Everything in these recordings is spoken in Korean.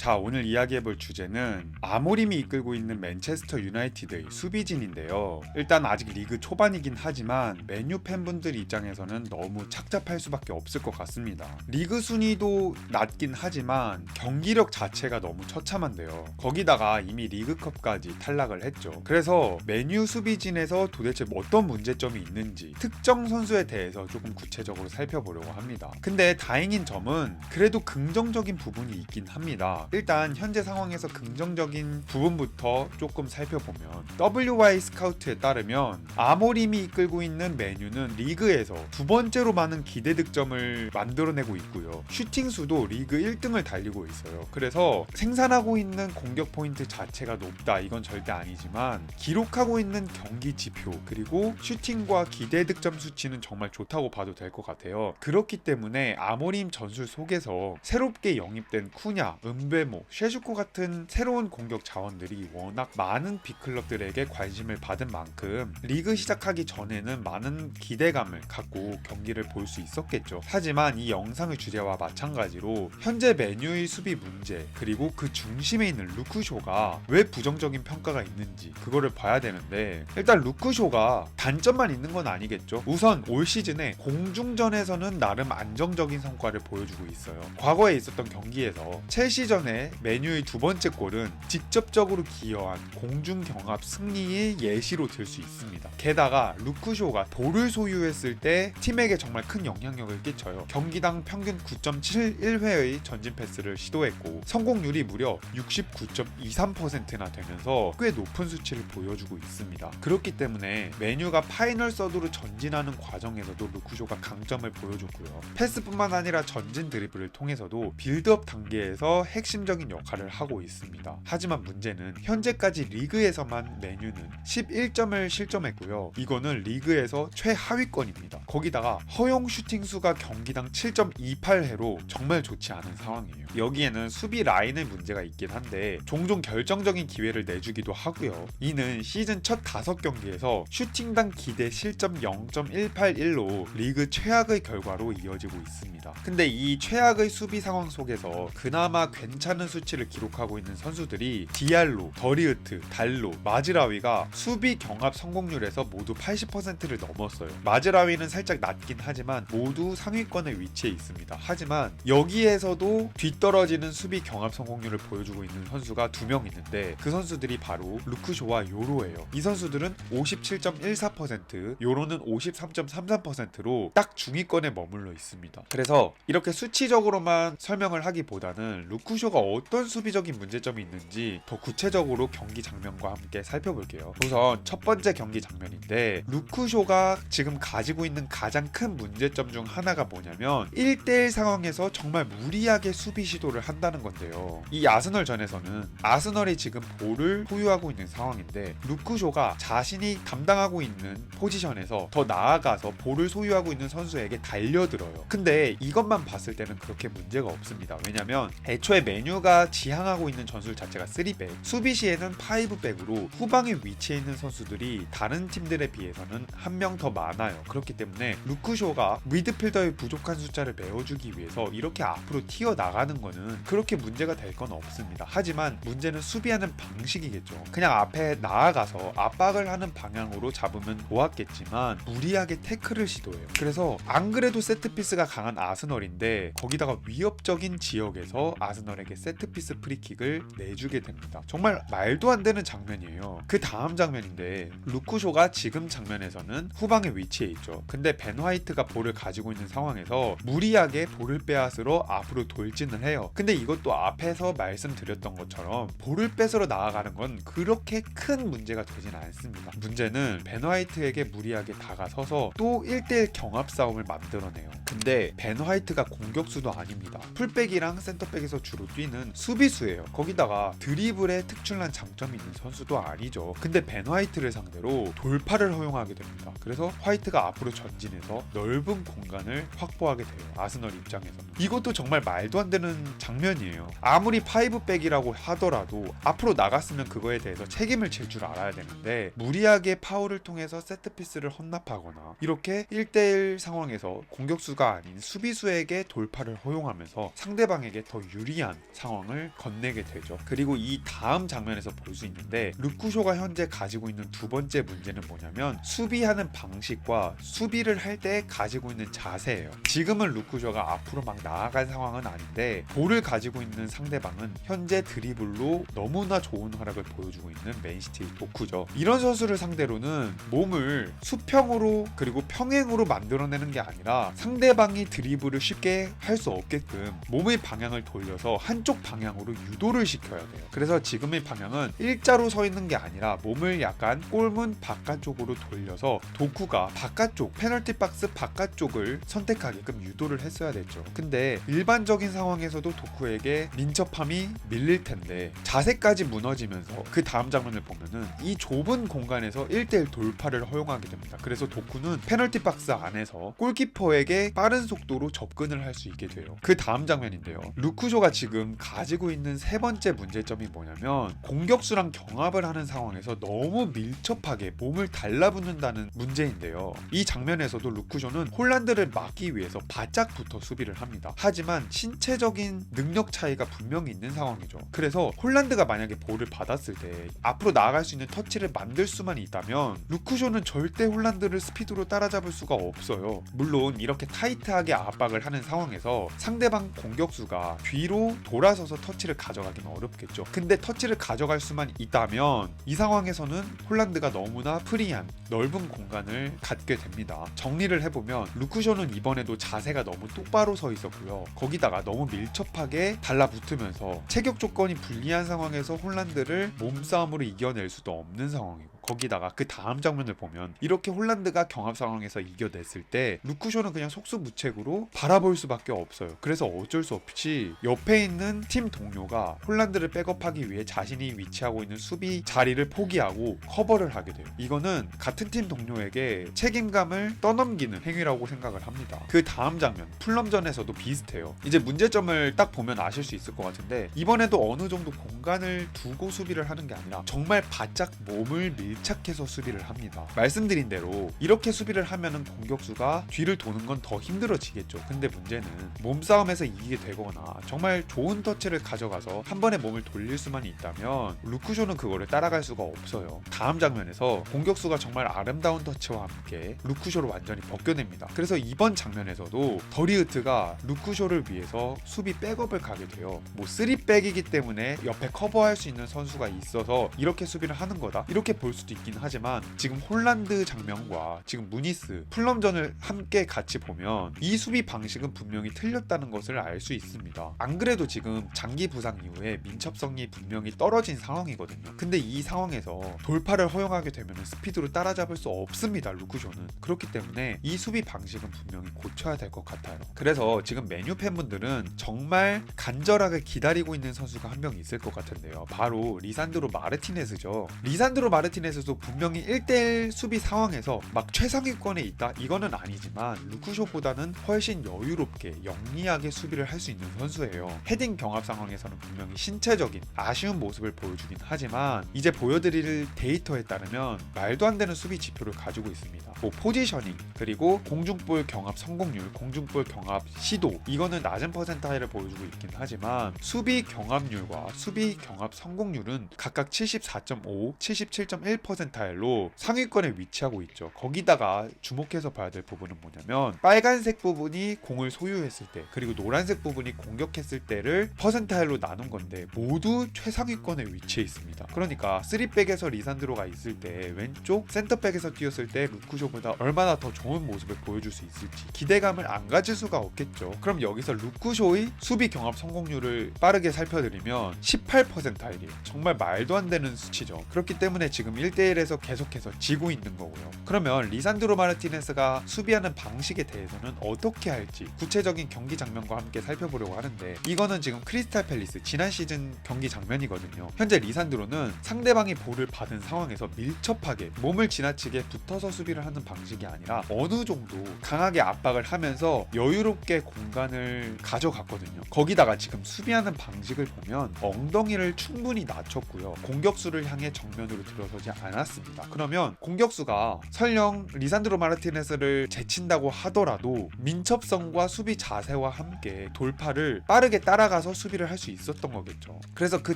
자, 오늘 이야기해볼 주제는 아모림이 이끌고 있는 맨체스터 유나이티드의 수비진인데요. 일단 아직 리그 초반이긴 하지만 맨유 팬분들 입장에서는 너무 착잡할 수밖에 없을 것 같습니다. 리그 순위도 낮긴 하지만 경기력 자체가 너무 처참한데요. 거기다가 이미 리그컵까지 탈락을 했죠. 그래서 맨유 수비진에서 도대체 어떤 문제점이 있는지 특정 선수에 대해서 조금 구체적으로 살펴보려고 합니다. 근데 다행인 점은 그래도 긍정적인 부분이 있긴 합니다. 일단 현재 상황에서 긍정적인 부분부터 조금 살펴보면 WY 스카우트에 따르면 아모림이 이끌고 있는 맨유는 리그에서 두 번째로 많은 기대 득점을 만들어내고 있고요. 슈팅 수도 리그 1등을 달리고 있어요. 그래서 생산하고 있는 공격 포인트 자체가 높다 이건 절대 아니지만 기록하고 있는 경기 지표 그리고 슈팅과 기대 득점 수치는 정말 좋다고 봐도 될 것 같아요. 그렇기 때문에 아모림 전술 속에서 새롭게 영입된 쿠냐, 은베모, 쉐슈코 같은 새로운 공격 자원들이 워낙 많은 빅클럽들에게 관심을 받은 만큼 리그 시작하기 전에는 많은 기대감을 갖고 경기를 볼 수 있었겠죠. 하지만 이 영상의 주제와 마찬가지로 현재 메뉴의 수비 문제 그리고 그 중심에 있는 루크쇼가 왜 부정적인 평가가 있는지 그거를 봐야 되는데 일단 루크쇼가 단점만 있는 건 아니겠죠. 우선 올 시즌에 공중전에서는 나름 안정적인 성과를 보여주고 있어요. 과거에 있었던 경기에서 첼시전에 메뉴의 두 번째 골은 직접적으로 기여한 공중 경합 승리의 예시로 들 수 있습니다. 게다가 루크쇼가 볼을 소유했을 때 팀에게 정말 큰 영향력을 끼쳐요. 경기당 평균 9.71회의 전진 패스를 시도했고 성공률이 무려 69.23%나 되면서 꽤 높은 수치를 보여주고 있습니다. 그렇기 때문에 메뉴가 파이널 서드로 전진하는 과정에서도 루크쇼가 강점을 보여줬고요. 패스뿐만 아니라 전진 드리블을 통해서도 빌드업 단계에서 핵심적인 역할을 하고 있습니다. 하지만 문제는 현재까지 리그에서만 메뉴는 11점을 실점했고요. 이거는 리그에서 최하위권입니다. 거기다가 허용 슈팅 수가 경기당 7.28회로 정말 좋지 않은 상황이에요. 여기에는 수비 라인의 문제가 있긴 한데 종종 결정적인 기회를 내주기도 하고요. 이는 시즌 첫 5경기에서 슈팅당 기대 실점 0.181로 리그 최악의 결과로 이어지고 있습니다. 근데 이 최악의 수비 상황 속에서 그나마 괜찮은 수치를 기록하고 있는 선수들이 디알로, 더리우트, 달로, 마즈라위가 수비 경합 성공률에서 모두 80%를 넘었어요. 마즈라위는 살짝 낮긴 하지만 모두 상위권에 위치해 있습니다. 하지만 여기에서도 뒤떨어지는 수비 경합 성공률을 보여주고 있는 선수가 2명 있는데 그 선수들이 바로 루크쇼와 요로예요. 이 선수들은 57.14%, 요로는 53.33%로 딱 중위권에 머물러 있습니다. 그래서 이렇게 수치적으로만 설명을 하기보다는 루크쇼가 어떤 수비적인 문제점이 있는지 더 구체적으로 경기 장면과 함께 살펴볼게요. 우선 첫 번째 경기 장면인데 루크쇼가 지금 가지고 있는 가장 큰 문제점 중 하나가 뭐냐면 1대1 상황에서 정말 무리하게 수비 시도를 한다는 건데요. 이 아스널전에서는 아스널이 지금 볼을 소유하고 있는 상황인데 루크쇼가 자신이 담당하고 있는 포지션에서 더 나아가서 볼을 소유하고 있는 선수에게 달려들어요. 근데 이것만 봤을 때는 그렇게 문제가 없습니다. 왜냐면 애초에 메뉴가 지향하고 있는 전술 자체가 3백, 수비 시에는 5백으로 후방에 위치해 있는 선수들이 다른 팀들에 비해서는 한 명 더 많아요. 그렇기 때문에 루크쇼가 미드필더의 부족한 숫자를 메워주기 위해서 이렇게 앞으로 튀어나가는 거는 그렇게 문제가 될 건 없습니다. 하지만 문제는 수비하는 방식이겠죠. 그냥 앞에 나아가서 압박을 하는 방향으로 잡으면 좋았겠지만 무리하게 태클을 시도해요. 그래서 안 그래도 세트피스가 강한 아스널인데 거기다가 위협적인 지역에서 아스널에게 세트피스 프리킥을 내주게 됩니다. 정말 말도 안 되는 장면이에요. 그 다음 장면인데 루크쇼가 지금 장면에서는 후방에 위치해 있죠. 근데 벤 화이트가 볼을 가지고 있는 상황에서 무리하게 볼을 빼앗으러 앞으로 돌진을 해요. 근데 이것도 앞에서 말씀드렸던 것처럼 볼을 뺏으러 나아가는 건 그렇게 큰 문제가 되진 않습니다. 문제는 벤 화이트에게 무리하게 다가서서 또 1대1 경합 싸움을 만들어내요. 근데 벤 화이트가 공격수도 아닙니다. 풀백이랑 센터백에서 주로 뛰는 수비수예요. 거기다가 드리블에 특출난 장점이 있는 선수도 아니죠. 근데 벤 화이트를 상대로 돌파를 허용하게 됩니다. 그래서 화이트가 앞으로 전진해서 넓은 공간을 확보하게 돼요. 아스널 입장에서는. 이것도 정말 말도 안 되는 장면이에요. 아무리 5백이라고 하더라도 앞으로 나갔으면 그거에 대해서 책임을 질 줄 알아야 되는데 무리하게 파울을 통해서 세트피스를 헌납하거나 이렇게 1대1 상황에서 공격수가 아닌 수비수에게 돌파를 허용하면서 상대방에게 더 유리한 상황을 건네게 되죠. 그리고 이 다음 장면에서 볼 수 있는데 루쿠쇼가 현재 가지고 있는 두 번째 문제는 뭐냐면 수비하는 방식과 수비를 할 때 가지고 있는 자세예요. 지금은 루쿠쇼가 앞으로 막 나아간 상황은 아닌데 볼을 가지고 있는 상대방은 현재 드리블로 너무나 좋은 활약을 보여주고 있는 맨시티 도쿠죠. 이런 선수를 상대로는 몸을 수평으로 그리고 평행으로 만들어내는 게 아니라 상대방이 드리블을 쉽게 할 수 없게끔 몸의 방향을 돌려서 한쪽 방향으로 유도를 시켜야 돼요. 그래서 지금의 방향은 일자로 서 있는 게 아니라 몸을 약간 골문 바깥쪽으로 돌려서 도쿠가 바깥쪽 페널티 박스 바깥쪽을 선택하게끔 유도를 했어야 됐죠. 근데 일반적인 상황에서도 도쿠에게 민첩함이 밀릴 텐데 자세까지 무너지면서 그 다음 장면을 보면은 이 좁은 공간에서 1대1 돌파를 허용하게 됩니다. 그래서 도쿠는 페널티 박스 안에서 골키퍼에게 빠른 속도로 접근을 할 수 있게 돼요. 그 다음 장면인데요. 루쿠쇼가 지금 가지고 있는 세 번째 문제점이 뭐냐면 공격수랑 경합을 하는 상황에서 너무 밀접하게 몸을 달라붙는다는 문제인데요. 이 장면에서도 루쿠쇼는 홀란드를 막기 위해서 바짝부터 수비를 합니다. 하지만 신체적인 능력 차이가 분명히 있는 상황이죠. 그래서 홀란드가 만약에 볼을 받았을 때 앞으로 나아갈 수 있는 터치를 만들 수만 있다면 루쿠쇼는 절대 홀란드를 스피드로 따라잡을 수가 없어요. 물론 이렇게 타이트하게 압박을 하는 상황에서 상대방 공격수가 뒤로 돌아서서 터치를 가져가기는 어렵겠죠. 근데 터치를 가져갈 수만 있다면 이 상황에서는 홀란드가 너무나 프리한 넓은 공간을 갖게 됩니다. 정리를 해보면 루쿠쇼는 이번에도 자세가 너무 똑바로 서 있었고요. 거기다가 너무 밀접하게 달라붙으면서 체격 조건이 불리한 상황에서 홀란드를 몸싸움으로 이겨낼 수도 없는 상황이고, 거기다가 그 다음 장면을 보면 이렇게 홀란드가 경합 상황에서 이겨냈을 때 루쿠쇼는 그냥 속수무책으로 바라볼 수밖에 없어요. 그래서 어쩔 수 없이 옆에 있는 팀 동료가 홀란드를 백업하기 위해 자신이 위치하고 있는 수비 자리를 포기하고 커버를 하게 돼요. 이거는 같은 팀 동료에게 책임감을 떠넘기는 행위라고 생각을 합니다. 그 다음 장면 풀럼전에서도 비슷해요. 이제 문제점을 딱 보면 아실 수 있을 것 같은데 이번에도 어느 정도 공간을 두고 수비를 하는 게 아니라 정말 바짝 몸을 밀착해서 수비를 합니다. 말씀드린 대로 이렇게 수비를 하면은 공격수가 뒤를 도는 건 더 힘들어지겠죠. 근데 문제는 몸싸움에서 이기게 되거나 정말 좋은 터치를 가져가서 한 번에 몸을 돌릴 수만 있다면 루쿠쇼는 그거를 따라갈 수가 없어요. 다음 장면에서 공격수가 정말 아름다운 터치와 함께 루쿠쇼를 완전히 벗겨냅니다. 그래서 이번 장면에서도 더리우트가 루쿠쇼를 위해서 수비 백업을 가게 돼요. 뭐 3백이기 때문에 옆에 커버할 수 있는 선수가 있어서 이렇게 수비를 하는 거다, 이렇게 볼 수도 있긴 하지만 지금 홀란드 장면과 지금 무니스 풀럼전을 함께 같이 보면 이 수비 방식은 분명히 틀렸다는 것을 알 수 있습니다. 안 그래도 지금 장기 부상 이후에 민첩성이 분명히 떨어진 상황이거든요. 근데 이 상황에서 돌파를 허용하게 되면 스피드로 따라잡을 수 없습니다. 루쿠쇼는. 그렇기 때문에 이 수비 방식은 분명히 고쳐야 될 것 같아요. 그래서 지금 메뉴 팬분들은 정말 간절하게 기다리고 있는 선수가 한 명 있을 것 같은데요. 바로 리산드로 마르티네스죠. 리산드로 마르티네스도 분명히 1대1 수비 상황에서 막 최상위권에 있다, 이거는 아니지만 루쿠쇼보다는 훨씬 여유롭게 영리하게 수비를 할 수 있는 선수예요. 헤딩 경합 상황에서는 분명히 신체적인 아쉬운 모습을 보여주긴 하지만 이제 보여드릴 데이터에 따르면 말도 안 되는 수비 지표를 가지고 있습니다. 뭐 포지셔닝, 그리고 공중볼 경합 성공률, 공중볼 경합 시도, 이거는 낮은 퍼센타일을 보여주고 있긴 하지만 수비 경합률과 수비 경합 성공률은 각각 74.5, 77.1%로 상위권에 위치하고 있죠. 거기다가 주목해서 봐야 될 부분은 뭐냐면 빨간색 부분이 공을 소유했을 때, 그리고 노란색 부분이 공격했을 때를 퍼센타일로 나눈 건데 모두 최상위권에 위치해 있습니다. 그러니까 3백에서 리산드로가 있을 때 왼쪽 센터백에서 뛰었을 때 루쿠쇼보다 얼마나 더 좋은 모습을 보여줄 수 있을지 기대감을 안 가질 수가 없겠죠. 그럼 여기서 루쿠쇼의 수비 경합 성공률을 빠르게 살펴드리면 18%이에요. 정말 말도 안 되는 수치죠. 그렇기 때문에 지금 1대1에서 계속해서 지고 있는 거고요. 그러면 리산드로 마르티네스가 수비하는 방식에 대해서는 어떻게 할지 구체적인 경기 장면과 함께 살펴보려고 하는데, 이거는 지금 크리스탈 팰리스 지난 시즌 경기 장면이거든요. 현재 리산드로는 상대방이 볼을 받은 상황에서 밀접하게 몸을 지나치게 붙어서 수비를 하는 방식이 아니라 어느 정도 강하게 압박을 하면서 여유롭게 공간을 가져갔거든요. 거기다가 지금 수비하는 방식을 보면 엉덩이를 충분히 낮췄고요. 공격수를 향해 정면으로 들어서지 않았습니다. 그러면 공격수가 설령 리산드로 마르티네스를 제친다고 하더라도 민첩성과 수비 자세와 함께 돌파를 빠르게 따라가서 수비를 할 수 있었던 거겠죠. 그래서 그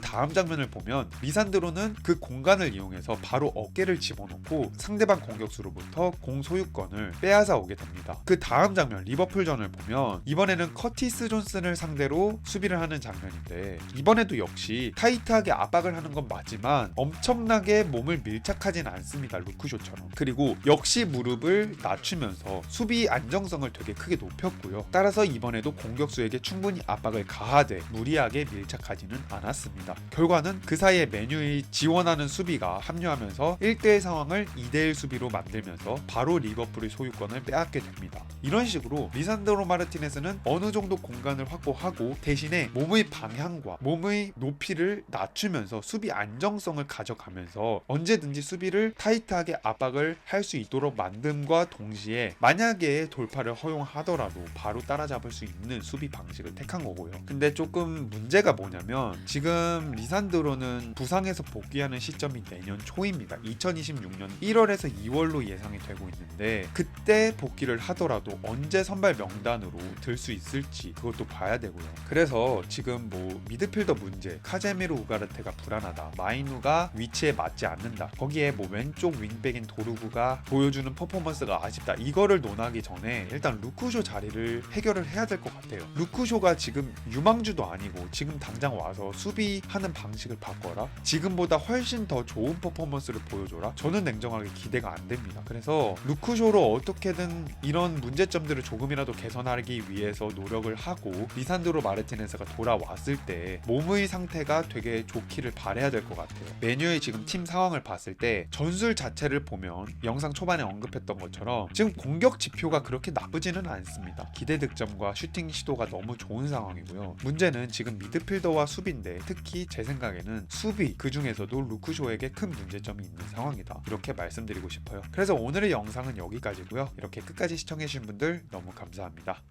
다음 장면을 보면 리산드로는 그 공간을 이용해서 바로 어깨를 집어넣고 상대방 공격수로부터 공 소유권을 빼앗아 오게 됩니다. 그 다음 장면 리버풀전을 보면 이번에는 커티스 존슨을 상대로 수비를 하는 장면인데, 이번에도 역시 타이트하게 압박을 하는 건 맞지만 엄청나게 몸을 밀착하진 않습니다. 루크쇼처럼. 그리고 역시 무릎을 낮추면서 수비 안정성을 되게 크게 높였고요. 따라서 이번에도 공격수에게 충분히 압박을 가하되 무리하게 밀착하지는 않았습니다. 결과는 그 사이에 메뉴의 지원하는 수비가 합류하면서 1대1 상황을 2대1 수비로 만들면서 바로 리버풀의 소유권을 빼앗게 됩니다. 이런 식으로 리산드로 마르티네스는 어느 정도 공간을 확보하고 대신에 몸의 방향과 몸의 높이를 낮추면서 수비 안정성을 가져가면서 언제든지 수비를 타이트하게 압박을 할 수 있도록 만듦과 동시에 만약에 돌파를 허용하더라도 바로 따라잡을 수 있는 수비 방식을 택한 거고요. 근데 조금 문제가 뭐냐면 지금 리산드로는 부상에서 복귀하는 시점이 내년 초입니다. 2026년 1월에서 2월로 예상이 되고 있는데 그때 복귀를 하더라도 언제 선발 명단으로 들 수 있을지 그것도 봐야 되고요. 그래서 지금 뭐 미드필더 문제, 카제미로 우가르테가 불안하다, 마이누가 위치에 맞지 않는다, 거기에 뭐 왼쪽 윙백인 도루구가 보여주는 퍼포먼스가 아쉽다, 이거를 논하기 전에 일단 루크쇼 자리를 해결을 해야 될 것 같아요. 루크쇼가 지금 유망주도 아니고 지금 당장 와서 수비하는 방식을 바꿔라, 지금보다 훨씬 더 좋은 퍼포먼스를 보여줘라, 저는 냉정하게 기대가 안 됩니다. 그래서 루크쇼로 어떻게든 이런 문제점들을 조금이라도 개선하기 위해서 노력을 하고 리산드로 마르티네스가 돌아왔을 때 몸의 상태가 되게 좋기를 바라야 될 것 같아요. 메뉴의 지금 팀 상황을 봤을 때 전술 자체를 보면 영상 초반에 언급했던 것처럼 지금 공격 지표가 그렇게 나쁘지는 않습니다. 기대 득점과 슈팅 시도가 너무 좋은 상황이고요. 문제는 지금 미드필더와 수비인데 특히 제 생각에는 수비, 그 중에서도 루크쇼에게 큰 문제점이 있는 상황이다, 이렇게 말씀드리고 싶어요. 그래서 오늘의 영상은 여기까지고요. 이렇게 끝까지 시청해주신 분들 너무 감사합니다.